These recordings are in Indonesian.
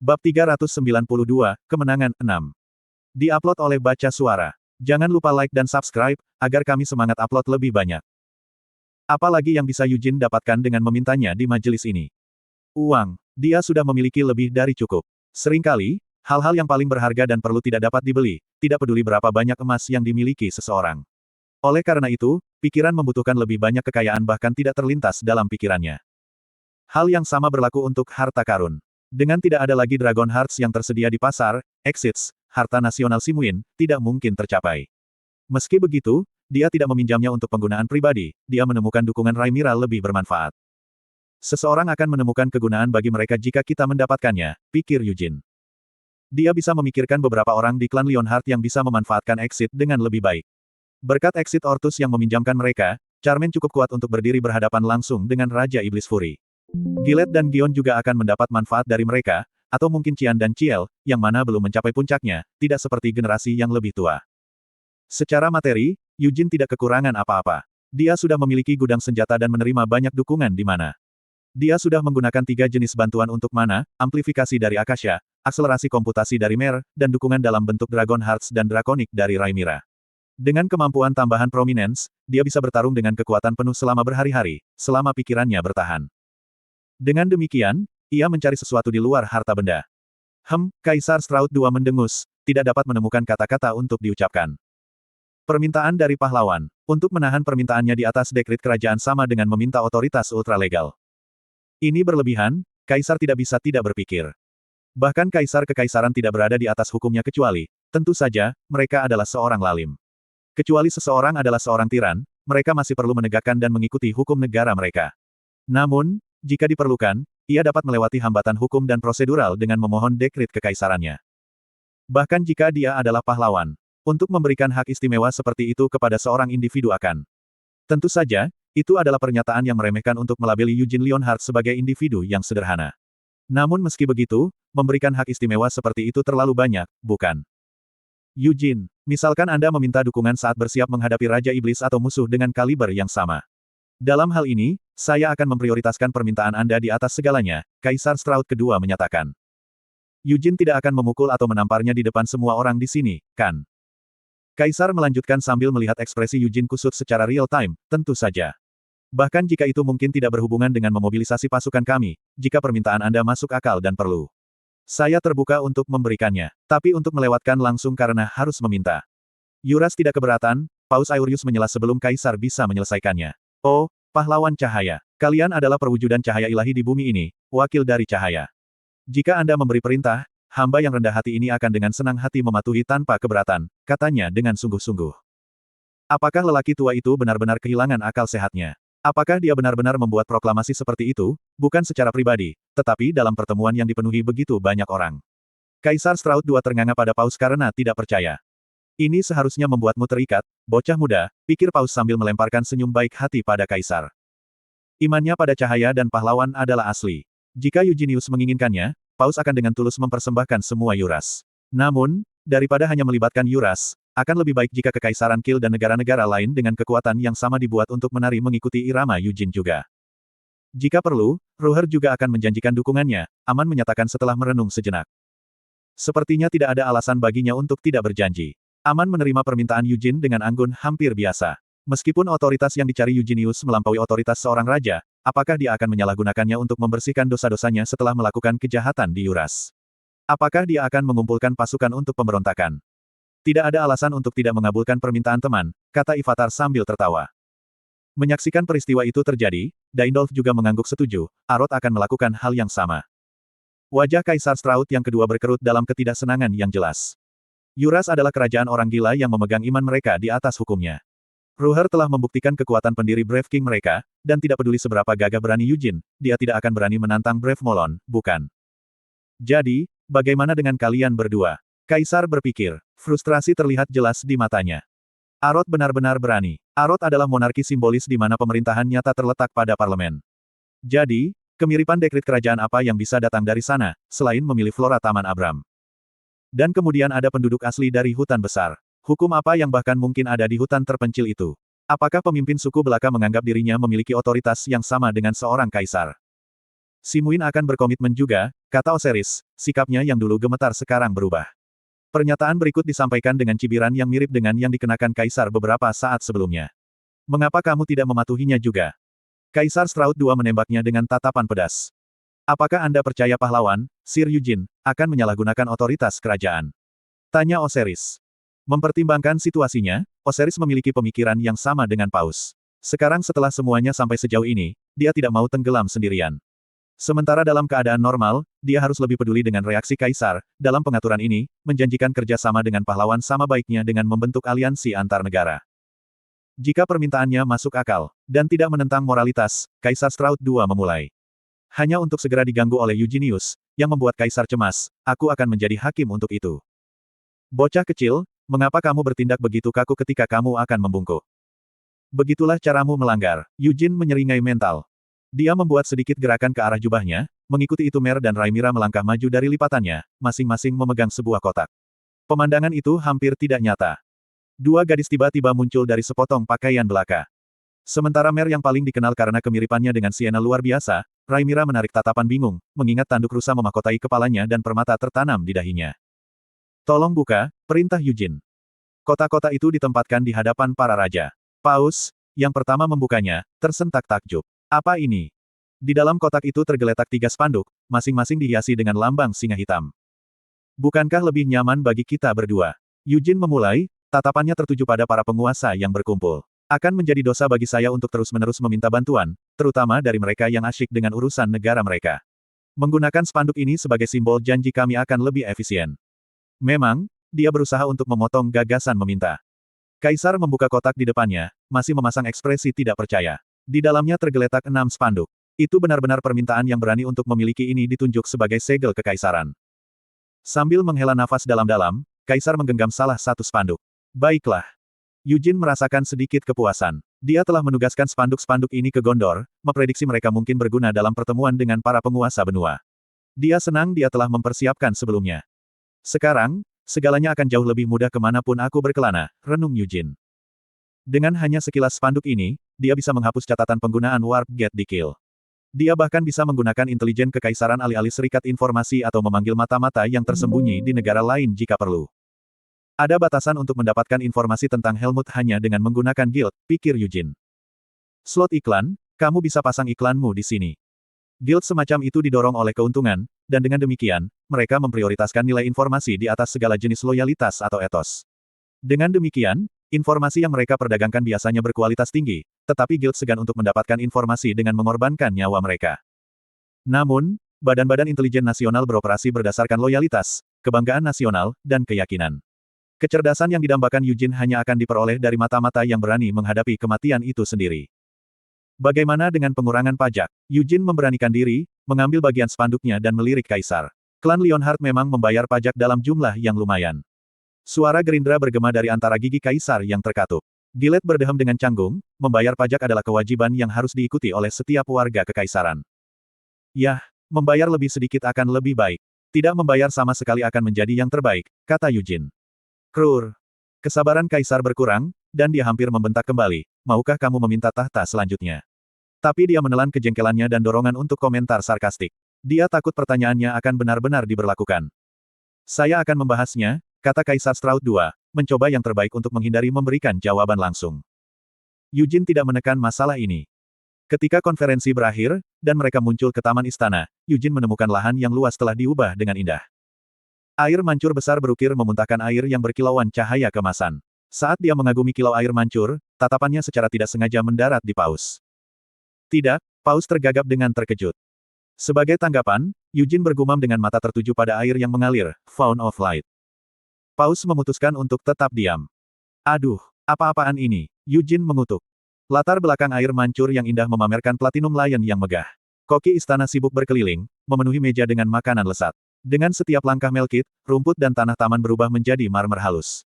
Bab 392, Kemenangan 6. Di-upload oleh Baca Suara. Jangan lupa like dan subscribe, agar kami semangat upload lebih banyak. Apalagi yang bisa Eugene dapatkan dengan memintanya di majelis ini? Uang. Dia sudah memiliki lebih dari cukup. Seringkali, hal-hal yang paling berharga dan perlu tidak dapat dibeli, tidak peduli berapa banyak emas yang dimiliki seseorang. Oleh karena itu, pikiran membutuhkan lebih banyak kekayaan bahkan tidak terlintas dalam pikirannya. Hal yang sama berlaku untuk harta karun. Dengan tidak ada lagi Dragon Hearts yang tersedia di pasar, Exits, harta nasional Simuin, tidak mungkin tercapai. Meski begitu, dia tidak meminjamnya untuk penggunaan pribadi, dia menemukan dukungan Rhaenyra lebih bermanfaat. Seseorang akan menemukan kegunaan bagi mereka jika kita mendapatkannya, pikir Eugene. Dia bisa memikirkan beberapa orang di klan Lionheart yang bisa memanfaatkan Exit dengan lebih baik. Berkat Exit Ortus yang meminjamkan mereka, Charmaine cukup kuat untuk berdiri berhadapan langsung dengan Raja Iblis Fury. Gillette dan Gion juga akan mendapat manfaat dari mereka, atau mungkin Qian dan Ciel, yang mana belum mencapai puncaknya, tidak seperti generasi yang lebih tua. Secara materi, Eugene tidak kekurangan apa-apa. Dia sudah memiliki gudang senjata dan menerima banyak dukungan di mana. Dia sudah menggunakan 3 jenis bantuan untuk mana, amplifikasi dari Akasha, akselerasi komputasi dari Mer, dan dukungan dalam bentuk Dragon Hearts dan Draconic dari Rhaenyra. Dengan kemampuan tambahan Prominence, dia bisa bertarung dengan kekuatan penuh selama berhari-hari, selama pikirannya bertahan. Dengan demikian, ia mencari sesuatu di luar harta benda. Kaisar Strahd II mendengus, tidak dapat menemukan kata-kata untuk diucapkan. Permintaan dari pahlawan. Untuk menahan permintaannya di atas dekrit kerajaan sama dengan meminta otoritas ultralegal. Ini berlebihan, Kaisar tidak bisa tidak berpikir. Bahkan Kaisar Kekaisaran tidak berada di atas hukumnya kecuali, tentu saja, mereka adalah seorang lalim. Kecuali seseorang adalah seorang tiran, mereka masih perlu menegakkan dan mengikuti hukum negara mereka. Namun, jika diperlukan, ia dapat melewati hambatan hukum dan prosedural dengan memohon dekrit kekaisarannya. Bahkan jika dia adalah pahlawan, untuk memberikan hak istimewa seperti itu kepada seorang individu akan. Tentu saja, itu adalah pernyataan yang meremehkan untuk melabeli Eugene Lionheart sebagai individu yang sederhana. Namun meski begitu, memberikan hak istimewa seperti itu terlalu banyak, bukan? Eugene, misalkan Anda meminta dukungan saat bersiap menghadapi Raja Iblis atau musuh dengan kaliber yang sama. Dalam hal ini, saya akan memprioritaskan permintaan Anda di atas segalanya, Kaisar Strahd II menyatakan. Eugene tidak akan memukul atau menamparnya di depan semua orang di sini, kan? Kaisar melanjutkan sambil melihat ekspresi Eugene kusut secara real-time, tentu saja. Bahkan jika itu mungkin tidak berhubungan dengan memobilisasi pasukan kami, jika permintaan Anda masuk akal dan perlu. Saya terbuka untuk memberikannya, tapi untuk melewatkan langsung karena harus meminta. Yuras tidak keberatan, Paus Aurius menyela sebelum Kaisar bisa menyelesaikannya. Oh, pahlawan cahaya. Kalian adalah perwujudan cahaya ilahi di bumi ini, wakil dari cahaya. Jika Anda memberi perintah, hamba yang rendah hati ini akan dengan senang hati mematuhi tanpa keberatan, katanya dengan sungguh-sungguh. Apakah lelaki tua itu benar-benar kehilangan akal sehatnya? Apakah dia benar-benar membuat proklamasi seperti itu, bukan secara pribadi, tetapi dalam pertemuan yang dipenuhi begitu banyak orang? Kaisar Strahd II ternganga pada Paus karena tidak percaya. Ini seharusnya membuatmu terikat, bocah muda, pikir Paus sambil melemparkan senyum baik hati pada Kaisar. Imannya pada cahaya dan pahlawan adalah asli. Jika Eugenius menginginkannya, Paus akan dengan tulus mempersembahkan semua Yuras. Namun, daripada hanya melibatkan Yuras, akan lebih baik jika Kekaisaran Kil dan negara-negara lain dengan kekuatan yang sama dibuat untuk menari mengikuti irama Eugene juga. Jika perlu, Ruher juga akan menjanjikan dukungannya, Aman menyatakan setelah merenung sejenak. Sepertinya tidak ada alasan baginya untuk tidak berjanji. Aman menerima permintaan Eugene dengan anggun hampir biasa. Meskipun otoritas yang dicari Eugenius melampaui otoritas seorang raja, apakah dia akan menyalahgunakannya untuk membersihkan dosa-dosanya setelah melakukan kejahatan di Yuras? Apakah dia akan mengumpulkan pasukan untuk pemberontakan? Tidak ada alasan untuk tidak mengabulkan permintaan teman, kata Ivatar sambil tertawa. Menyaksikan peristiwa itu terjadi, Daindolf juga mengangguk setuju, Arod akan melakukan hal yang sama. Wajah Kaisar Strahd yang kedua berkerut dalam ketidaksenangan yang jelas. Yuras adalah kerajaan orang gila yang memegang iman mereka di atas hukumnya. Ruher telah membuktikan kekuatan pendiri Brave King mereka, dan tidak peduli seberapa gagah berani Eugene, dia tidak akan berani menantang Brave Molon, bukan? Jadi, bagaimana dengan kalian berdua? Kaisar berpikir, frustrasi terlihat jelas di matanya. Arod benar-benar berani. Arod adalah monarki simbolis di mana pemerintahan nyata terletak pada parlemen. Jadi, kemiripan dekrit kerajaan apa yang bisa datang dari sana, selain memilih flora Taman Abram? Dan kemudian ada penduduk asli dari hutan besar. Hukum apa yang bahkan mungkin ada di hutan terpencil itu? Apakah pemimpin suku belaka menganggap dirinya memiliki otoritas yang sama dengan seorang kaisar? Si Muin akan berkomitmen juga, kata Osiris, sikapnya yang dulu gemetar sekarang berubah. Pernyataan berikut disampaikan dengan cibiran yang mirip dengan yang dikenakan Kaisar beberapa saat sebelumnya. Mengapa kamu tidak mematuhinya juga? Kaisar Strauss II menembaknya dengan tatapan pedas. Apakah Anda percaya pahlawan, Sir Yujin, akan menyalahgunakan otoritas kerajaan? Tanya Osiris. Mempertimbangkan situasinya, Osiris memiliki pemikiran yang sama dengan Paus. Sekarang setelah semuanya sampai sejauh ini, dia tidak mau tenggelam sendirian. Sementara dalam keadaan normal, dia harus lebih peduli dengan reaksi Kaisar. Dalam pengaturan ini, menjanjikan kerja sama dengan pahlawan sama baiknya dengan membentuk aliansi antar negara. Jika permintaannya masuk akal, dan tidak menentang moralitas, Kaisar Strauss II memulai. Hanya untuk segera diganggu oleh Eugenius, yang membuat Kaisar cemas, aku akan menjadi hakim untuk itu. Bocah kecil, mengapa kamu bertindak begitu kaku ketika kamu akan membungkuk? Begitulah caramu melanggar. Eugene menyeringai mental. Dia membuat sedikit gerakan ke arah jubahnya, mengikuti itu Mer dan Rhaenyra melangkah maju dari lipatannya, masing-masing memegang sebuah kotak. Pemandangan itu hampir tidak nyata. Dua gadis tiba-tiba muncul dari sepotong pakaian belaka. Sementara Mer yang paling dikenal karena kemiripannya dengan Sienna luar biasa, Rhaenyra menarik tatapan bingung, mengingat tanduk rusa memahkotai kepalanya dan permata tertanam di dahinya. Tolong buka, perintah Eugene. Kotak-kotak itu ditempatkan di hadapan para raja. Paus, yang pertama membukanya, tersentak takjub. Apa ini? Di dalam kotak itu tergeletak 3 spanduk, masing-masing dihiasi dengan lambang singa hitam. Bukankah lebih nyaman bagi kita berdua? Eugene memulai, tatapannya tertuju pada para penguasa yang berkumpul. Akan menjadi dosa bagi saya untuk terus-menerus meminta bantuan, terutama dari mereka yang asyik dengan urusan negara mereka. Menggunakan spanduk ini sebagai simbol janji kami akan lebih efisien. Memang, dia berusaha untuk memotong gagasan meminta. Kaisar membuka kotak di depannya, masih memasang ekspresi tidak percaya. Di dalamnya tergeletak 6 spanduk. Itu benar-benar permintaan yang berani untuk memiliki ini ditunjuk sebagai segel kekaisaran. Sambil menghela nafas dalam-dalam, Kaisar menggenggam salah satu spanduk. Baiklah. Eugene merasakan sedikit kepuasan. Dia telah menugaskan spanduk-spanduk ini ke Gondor, memprediksi mereka mungkin berguna dalam pertemuan dengan para penguasa benua. Dia senang dia telah mempersiapkan sebelumnya. Sekarang, segalanya akan jauh lebih mudah kemanapun aku berkelana, renung Eugene. Dengan hanya sekilas spanduk ini, dia bisa menghapus catatan penggunaan Warp Gate di Kill. Dia bahkan bisa menggunakan intelijen kekaisaran alih-alih serikat informasi atau memanggil mata-mata yang tersembunyi di negara lain jika perlu. Ada batasan untuk mendapatkan informasi tentang Helmut hanya dengan menggunakan guild, pikir Eugene. Slot iklan, kamu bisa pasang iklanmu di sini. Guild semacam itu didorong oleh keuntungan, dan dengan demikian, mereka memprioritaskan nilai informasi di atas segala jenis loyalitas atau etos. Dengan demikian, informasi yang mereka perdagangkan biasanya berkualitas tinggi, tetapi guild segan untuk mendapatkan informasi dengan mengorbankan nyawa mereka. Namun, badan-badan intelijen nasional beroperasi berdasarkan loyalitas, kebanggaan nasional, dan keyakinan. Kecerdasan yang didambakan Eugene hanya akan diperoleh dari mata-mata yang berani menghadapi kematian itu sendiri. Bagaimana dengan pengurangan pajak? Eugene memberanikan diri, mengambil bagian spanduknya dan melirik Kaisar. Klan Leonhard memang membayar pajak dalam jumlah yang lumayan. Suara gerindra bergema dari antara gigi Kaisar yang terkatup. Gilet berdehem dengan canggung, membayar pajak adalah kewajiban yang harus diikuti oleh setiap warga kekaisaran. Yah, membayar lebih sedikit akan lebih baik. Tidak membayar sama sekali akan menjadi yang terbaik, kata Eugene. Krur. Kesabaran Kaisar berkurang, dan dia hampir membentak kembali, maukah kamu meminta tahta selanjutnya? Tapi dia menelan kejengkelannya dan dorongan untuk komentar sarkastik. Dia takut pertanyaannya akan benar-benar diberlakukan. Saya akan membahasnya, kata Kaisar Strauss II, mencoba yang terbaik untuk menghindari memberikan jawaban langsung. Eugene tidak menekan masalah ini. Ketika konferensi berakhir, dan mereka muncul ke taman istana, Eugene menemukan lahan yang luas telah diubah dengan indah. Air mancur besar berukir memuntahkan air yang berkilauan cahaya kemasan. Saat dia mengagumi kilau air mancur, tatapannya secara tidak sengaja mendarat di Paus. Tidak, Paus tergagap dengan terkejut. Sebagai tanggapan, Eugene bergumam dengan mata tertuju pada air yang mengalir, Fountain of Light. Paus memutuskan untuk tetap diam. Aduh, apa-apaan ini? Eugene mengutuk. Latar belakang air mancur yang indah memamerkan Platinum Lion yang megah. Koki istana sibuk berkeliling, memenuhi meja dengan makanan lesat. Dengan setiap langkah Melkit, rumput dan tanah taman berubah menjadi marmer halus.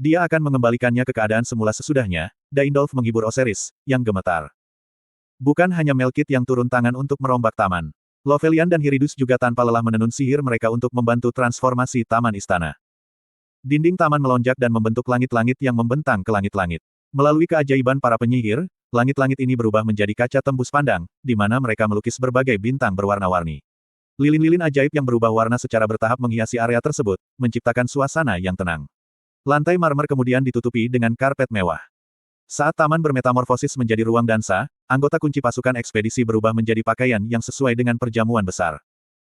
Dia akan mengembalikannya ke keadaan semula sesudahnya, Daindolf menghibur Osiris, yang gemetar. Bukan hanya Melkit yang turun tangan untuk merombak taman. Lovelian dan Hiridus juga tanpa lelah menenun sihir mereka untuk membantu transformasi taman istana. Dinding taman melonjak dan membentuk langit-langit yang membentang ke langit-langit. Melalui keajaiban para penyihir, langit-langit ini berubah menjadi kaca tembus pandang, di mana mereka melukis berbagai bintang berwarna-warni. Lilin-lilin ajaib yang berubah warna secara bertahap menghiasi area tersebut, menciptakan suasana yang tenang. Lantai marmer kemudian ditutupi dengan karpet mewah. Saat taman bermetamorfosis menjadi ruang dansa, anggota kunci pasukan ekspedisi berubah menjadi pakaian yang sesuai dengan perjamuan besar.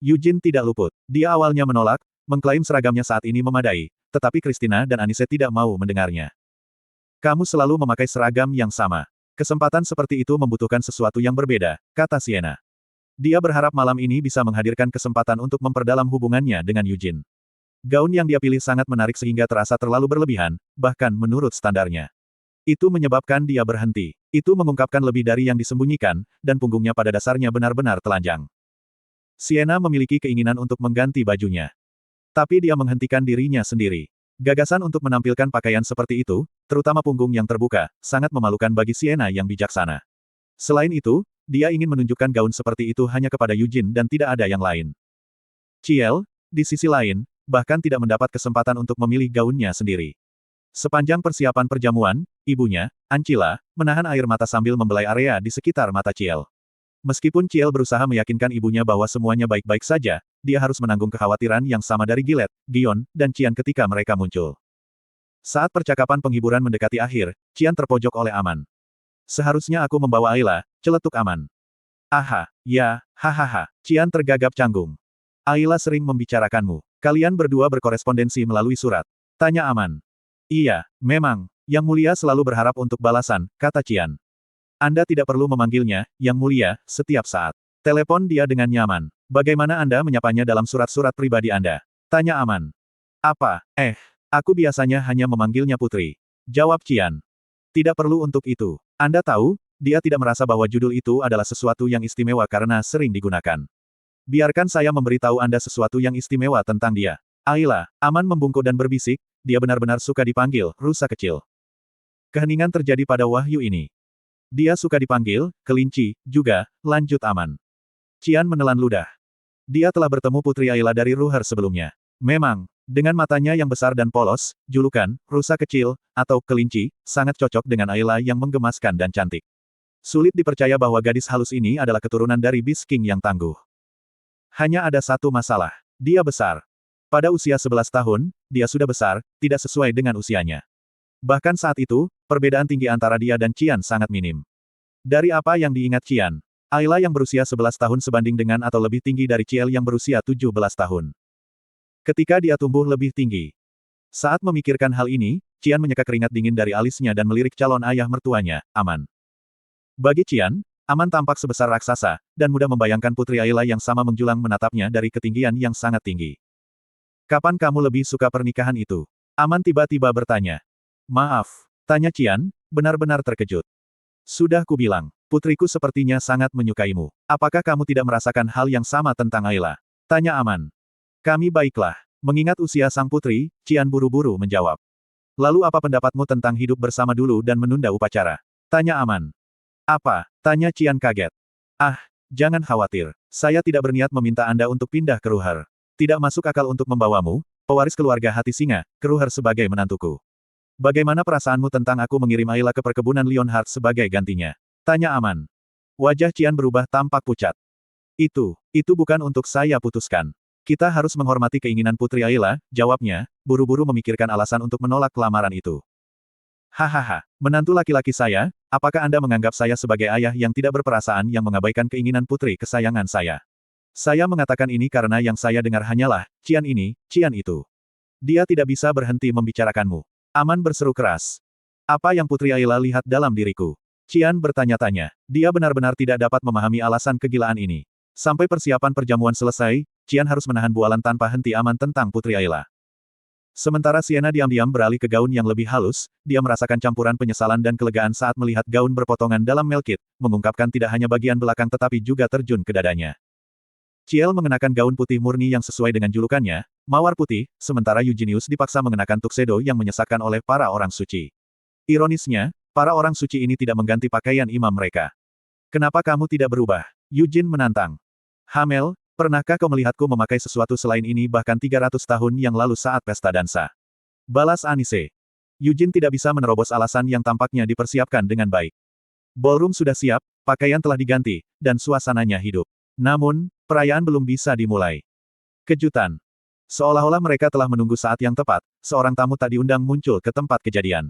Eugene tidak luput. Dia awalnya menolak, mengklaim seragamnya saat ini memadai, tetapi Christina dan Anise tidak mau mendengarnya. Kamu selalu memakai seragam yang sama. Kesempatan seperti itu membutuhkan sesuatu yang berbeda, kata Sienna. Dia berharap malam ini bisa menghadirkan kesempatan untuk memperdalam hubungannya dengan Eugene. Gaun yang dia pilih sangat menarik sehingga terasa terlalu berlebihan, bahkan menurut standarnya. Itu menyebabkan dia berhenti. Itu mengungkapkan lebih dari yang disembunyikan, dan punggungnya pada dasarnya benar-benar telanjang. Sienna memiliki keinginan untuk mengganti bajunya. Tapi dia menghentikan dirinya sendiri. Gagasan untuk menampilkan pakaian seperti itu, terutama punggung yang terbuka, sangat memalukan bagi Sienna yang bijaksana. Selain itu, dia ingin menunjukkan gaun seperti itu hanya kepada Eugene dan tidak ada yang lain. Ciel, di sisi lain, bahkan tidak mendapat kesempatan untuk memilih gaunnya sendiri. Sepanjang persiapan perjamuan, ibunya, Ancila, menahan air mata sambil membelai area di sekitar mata Ciel. Meskipun Ciel berusaha meyakinkan ibunya bahwa semuanya baik-baik saja, dia harus menanggung kekhawatiran yang sama dari Gillette, Gion, dan Qian ketika mereka muncul. Saat percakapan penghiburan mendekati akhir, Qian terpojok oleh Aman. Seharusnya aku membawa Ayla, celetuk Aman. Aha, ya, hahaha, Qian tergagap canggung. Ayla sering membicarakanmu. Kalian berdua berkorespondensi melalui surat. Tanya Aman. Iya, memang, Yang Mulia selalu berharap untuk balasan, kata Qian. Anda tidak perlu memanggilnya, Yang Mulia, setiap saat. Telepon dia dengan nyaman. Bagaimana Anda menyapanya dalam surat-surat pribadi Anda? Tanya Aman. Apa? Aku biasanya hanya memanggilnya Putri. Jawab Qian. Tidak perlu untuk itu. Anda tahu, dia tidak merasa bahwa judul itu adalah sesuatu yang istimewa karena sering digunakan. Biarkan saya memberitahu Anda sesuatu yang istimewa tentang dia. Ayla, Aman membungkuk dan berbisik, dia benar-benar suka dipanggil, rusa kecil. Keheningan terjadi pada wahyu ini. Dia suka dipanggil, kelinci, juga, lanjut Aman. Qian menelan ludah. Dia telah bertemu Putri Ayla dari Ruher sebelumnya. Memang, dengan matanya yang besar dan polos, julukan, rusa kecil, atau kelinci, sangat cocok dengan Ayla yang menggemaskan dan cantik. Sulit dipercaya bahwa gadis halus ini adalah keturunan dari Beast King yang tangguh. Hanya ada satu masalah. Dia besar. Pada usia 11 tahun, dia sudah besar, tidak sesuai dengan usianya. Bahkan saat itu, perbedaan tinggi antara dia dan Qian sangat minim. Dari apa yang diingat Qian, Ayla yang berusia 11 tahun sebanding dengan atau lebih tinggi dari Ciel yang berusia 17 tahun. Ketika dia tumbuh lebih tinggi. Saat memikirkan hal ini, Qian menyeka keringat dingin dari alisnya dan melirik calon ayah mertuanya, Aman. Bagi Qian, Aman tampak sebesar raksasa, dan mudah membayangkan Putri Ayla yang sama menjulang menatapnya dari ketinggian yang sangat tinggi. Kapan kamu lebih suka pernikahan itu? Aman tiba-tiba bertanya. Maaf, tanya Qian, benar-benar terkejut. Sudah kubilang, putriku sepertinya sangat menyukaimu. Apakah kamu tidak merasakan hal yang sama tentang Ayla? Tanya Aman. Kami baiklah. Mengingat usia sang putri, Qian buru-buru menjawab. Lalu apa pendapatmu tentang hidup bersama dulu dan menunda upacara? Tanya Aman. Apa? Tanya Qian kaget. Ah, jangan khawatir. Saya tidak berniat meminta Anda untuk pindah ke Ruher. Tidak masuk akal untuk membawamu, pewaris keluarga Hati Singa, ke Ruher sebagai menantuku. Bagaimana perasaanmu tentang aku mengirim Ayla ke perkebunan Leonhardt sebagai gantinya? Tanya Aman. Wajah Qian berubah tampak pucat. Itu bukan untuk saya putuskan. Kita harus menghormati keinginan Putri Ayla, jawabnya, buru-buru memikirkan alasan untuk menolak lamaran itu. Hahaha, menantu laki-laki saya, apakah Anda menganggap saya sebagai ayah yang tidak berperasaan yang mengabaikan keinginan putri kesayangan saya? Saya mengatakan ini karena yang saya dengar hanyalah, Qian ini, Qian itu. Dia tidak bisa berhenti membicarakanmu. Aman berseru keras. Apa yang Putri Ayla lihat dalam diriku? Qian bertanya-tanya. Dia benar-benar tidak dapat memahami alasan kegilaan ini. Sampai persiapan perjamuan selesai, Qian harus menahan bualan tanpa henti Aman tentang Putri Ayla. Sementara Sienna diam-diam beralih ke gaun yang lebih halus, dia merasakan campuran penyesalan dan kelegaan saat melihat gaun berpotongan dalam melkit, mengungkapkan tidak hanya bagian belakang tetapi juga terjun ke dadanya. Ciel mengenakan gaun putih murni yang sesuai dengan julukannya, mawar putih, sementara Eugenius dipaksa mengenakan tuxedo yang menyesakkan oleh para orang suci. Ironisnya, para orang suci ini tidak mengganti pakaian imam mereka. Kenapa kamu tidak berubah? Eugene menantang. Hamel, pernahkah kau melihatku memakai sesuatu selain ini bahkan 300 tahun yang lalu saat pesta dansa? Balas Anise. Eugene tidak bisa menerobos alasan yang tampaknya dipersiapkan dengan baik. Ballroom sudah siap, pakaian telah diganti, dan suasananya hidup. Namun, perayaan belum bisa dimulai. Kejutan. Seolah-olah mereka telah menunggu saat yang tepat, seorang tamu tak diundang muncul ke tempat kejadian.